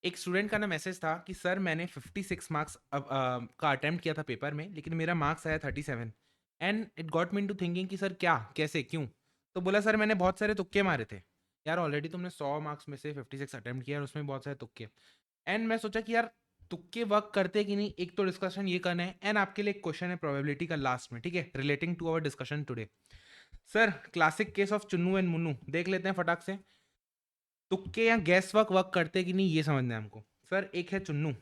एक स्टूडेंट का ना मैसेज था कि सर मैंने 56 मार्क्स का अटेम्प्ट किया था पेपर में, लेकिन मेरा मार्क्स आया 37। And it got me into thinking कि सर क्या, कैसे, क्यों? तो बोला सर मैंने बहुत सारे तुक्के मारे थे। यार ऑलरेडी तुमने 100 मार्क्स में से 56 अटेम्प्ट किया और उसमें बहुत सारे तुक्के। एंड मैं सोचा कि यार तुक्के वर्क करते कि नहीं, एक तो डिस्कशन ये करना है। एंड आपके लिए एक क्वेश्चन है प्रोबेबिलिटी का लास्ट में, ठीक है, relating to our discussion today. Sir classic case of Chunnu and Munnu देख लेते हैं फटाक से। तुक्के या गैस वर्क वर्क करते कि नहीं ये समझना है हमको। सर एक है चुन्नू।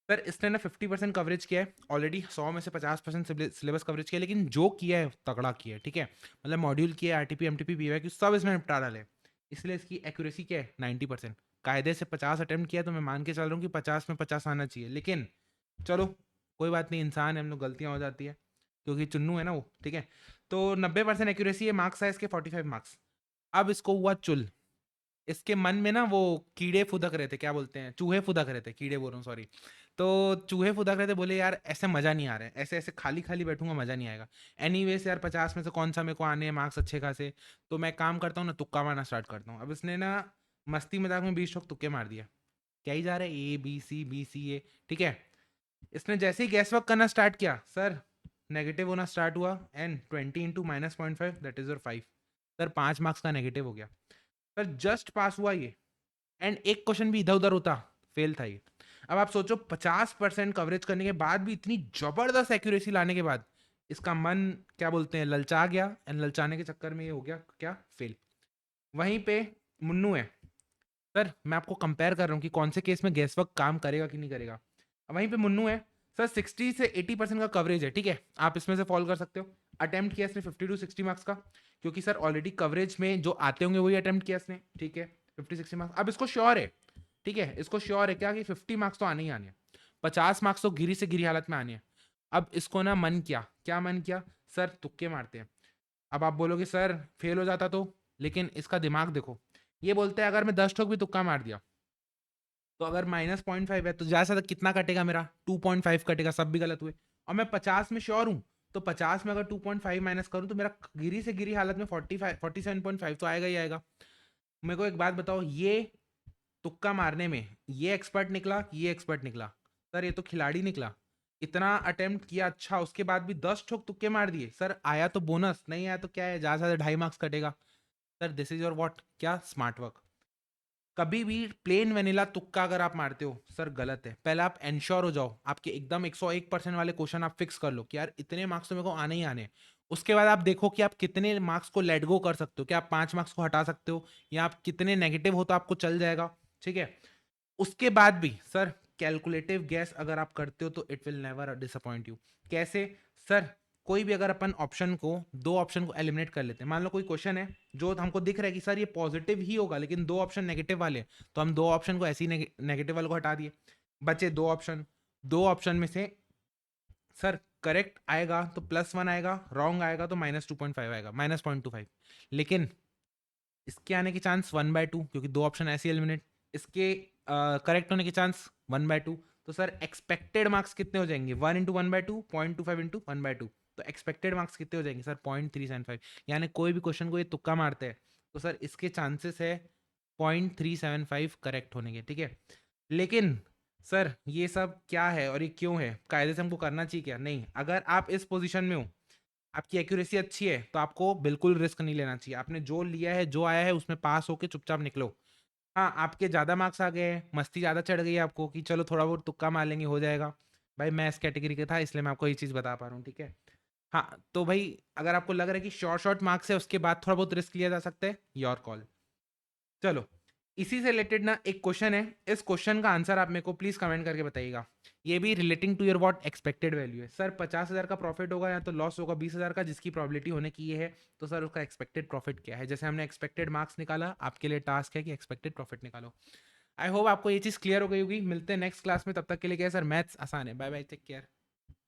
सर इसने ना 50% कवरेज किया है ऑलरेडी, 100 में से 50% सिलेबस कवरेज किया है, लेकिन जो किया है तगड़ा किया है, ठीक है। मतलब मॉड्यूल किया है, आरटीपी एमटीपी पीवाईक्यू सब इसमें निपटा डाले, इसलिए इसकी एक्यूरेसी क्या है 90%। कायदे से 50 अटेम्प्ट किया तो मैं मान के चल रहा हूँ कि 50 में 50 आना चाहिए, लेकिन चलो कोई बात नहीं, इंसान है, हम लोग गलतियां हो जाती है, क्योंकि चुन्नू है ना वो, ठीक है। तो 90% एक्यूरेसी है, मार्क्स है इसके 45 मार्क्स। अब इसको हुआ चुल, इसके मन में ना वो कीड़े फुदक रहे थे, क्या बोलते हैं, चूहे फुदक रहे थे, कीड़े बोल रहा हूँ सॉरी। तो चूहे फुदक रहे थे, बोले यार ऐसे मजा नहीं आ रहा है, ऐसे ऐसे खाली खाली बैठूंगा मजा नहीं आएगा। एनीवेज यार 50 में से कौन सा मेरे को आने हैं मार्क्स अच्छे खासे, तो मैं काम करता हूँ ना, तुक्का मारना स्टार्ट करता हूँ। अब इसने ना मस्ती मजाक में 20 ठोक तुक्के मार दिया। क्या ही जा रहा है, A B C B C A, ठीक है। इसने जैसे ही गैस वर्क करना स्टार्ट किया, सर नेगेटिव होना स्टार्ट हुआ। And 20 into -0.5 that is your 5। Sir 5 marks का नेगेटिव हो गया। सर जस्ट पास हुआ ये। एंड एक क्वेश्चन भी इधर उधर होता, फेल था ये। अब आप सोचो 50% कवरेज करने के बाद भी इतनी जबरदस्त एक्यूरेसी लाने के बाद इसका मन, क्या बोलते हैं, ललचा गया। एंड ललचाने के चक्कर में ये हो गया क्या, फेल। वहीं पे मुन्नू है। सर मैं आपको कंपेयर कर रहा हूँ कि कौन से केस में गैस वर्क काम करेगा कि नहीं करेगा। वहीं पे मुन्नू है। सर 60 से 80% का कवरेज है, ठीक है, आप इसमें से फॉल कर सकते हो। अटेम्प्ट किया इसने 50 to 60 मार्क्स का, क्योंकि सर ऑलरेडी कवरेज में जो आते होंगे वही अटेम्प्ट किया इसने, ठीक है। 50-60 मार्क्स, अब इसको श्योर है, ठीक है, इसको श्योर है क्या कि 50 मार्क्स तो आने ही आने हैं, 50 मार्क्स तो गिरी से गिरी हालत में आने हैं। अब इसको ना मन किया, क्या मन किया, सर तुक्के मारते हैं। अब आप बोलोगे सर फेल हो जाता तो, लेकिन इसका दिमाग देखो। ये बोलते हैं अगर मैं 10 ठोक भी तुक्का मार दिया, तो अगर -0.5 है तो ज्यादा से ज्यादा कितना कटेगा मेरा, 2.5 कटेगा, सब भी गलत हुए। और मैं 50 में श्योर हूं, तो 50 में अगर 2.5 माइनस करूं तो मेरा गिरी से गिरी हालत में 47.5 तो आएगा ही आएगा। मेरे को एक बात बताओ, ये तुक्का मारने में ये एक्सपर्ट निकला, ये एक्सपर्ट निकला? सर ये तो खिलाड़ी निकला। इतना अटेम्प्ट किया, अच्छा, उसके बाद भी 10 ठोक तुक्के मार दिए। सर आया तो बोनस, नहीं आया तो क्या है, ज्यादा से ज्यादा 2.5 मार्क्स कटेगा। Sir this is your what, क्या स्मार्ट वर्क। कभी भी प्लेन वेनिला तुक्का अगर आप मारते हो सर गलत है। पहले आप एंश्योर हो जाओ, आपके एकदम 101% वाले क्वेश्चन आप फिक्स कर लो कि यार इतने मार्क्स तो मेरे को आने ही आने हैं। उसके बाद आप देखो कि आप कितने मार्क्स को लेट गो कर सकते हो, क्या आप 5 मार्क्स को हटा सकते हो, या आप कितने नेगेटिव हो तो आपको चल जाएगा, ठीक है। उसके बाद भी सर कैलकुलेटिव गैस अगर आप करते हो तो it will never disappoint you. कैसे? सर कोई भी अगर अपन ऑप्शन को, दो ऑप्शन को एलिमिनेट कर लेते हैं, मान लो कोई क्वेश्चन है जो हमको दिख रहा है कि सर ये पॉजिटिव ही होगा, लेकिन दो ऑप्शन नेगेटिव वाले हैं, तो हम दो ऑप्शन को ऐसे ही नेगेटिव वाले को हटा दिए, बचे दो ऑप्शन। दो ऑप्शन में से सर करेक्ट आएगा तो +1 आएगा, रॉन्ग आएगा तो -2.5 आएगा, -0.25। लेकिन इसके आने के चांस 1/2, क्योंकि दो ऑप्शन ऐसे एलिमिनेट। इसके करेक्ट होने के चांस 1/2। तो सर एक्सपेक्टेड मार्क्स कितने हो जाएंगे, 1 इंटू 1/2, 0.25 इंटू 1/2। तो एक्सपेक्टेड मार्क्स कितने हो जाएंगे सर, 0.375। यानी कोई भी क्वेश्चन को ये तुक्का मारते हैं तो सर इसके चांसेस है 0.375 करेक्ट होने के, ठीक है। लेकिन सर ये सब क्या है और ये क्यों है, कायदे से हमको करना चाहिए क्या? नहीं। अगर आप इस पोजीशन में हो, आपकी एक्यूरेसी अच्छी है, तो आपको बिल्कुल रिस्क नहीं लेना चाहिए। आपने जो लिया है, जो आया है, उसमें पास होके चुपचाप निकलो। हाँ, आपके ज़्यादा मार्क्स आ गए हैं, मस्ती ज़्यादा चढ़ गई है आपको कि चलो थोड़ा बहुत तुक्का मार लेंगे, हो जाएगा। भाई मैं इस कैटेगरी का था, इसलिए मैं आपको ये चीज़ बता पा रहा हूँ, ठीक है। हाँ तो भाई अगर आपको लग रहा है कि शॉर्ट शॉर्ट मार्क्स है, उसके बाद थोड़ा बहुत रिस्क लिया जा सकता है, योर कॉल। चलो, इसी से रिलेटेड ना एक क्वेश्चन है, इस क्वेश्चन का आंसर आप मेरे को प्लीज कमेंट करके बताइएगा। ये भी relating to your what expected value है। सर 50,000 का प्रॉफिट होगा या तो लॉस होगा 20,000 का, जिसकी प्रोबेबिलिटी होने की ये है, तो सर उसका एक्सपेक्टेड प्रॉफिट क्या है? जैसे हमने एक्सपेक्टेड मार्क्स निकाला, आपके लिए टास्क है कि एक्सपेक्टेड प्रॉफिट निकालो। आई होप आपको ये चीज़ क्लियर हो गई होगी। मिलते हैं नेक्स्ट क्लास में, तब तक के लिए क्या है सर, मैथ्स आसान है। Bye bye, take care.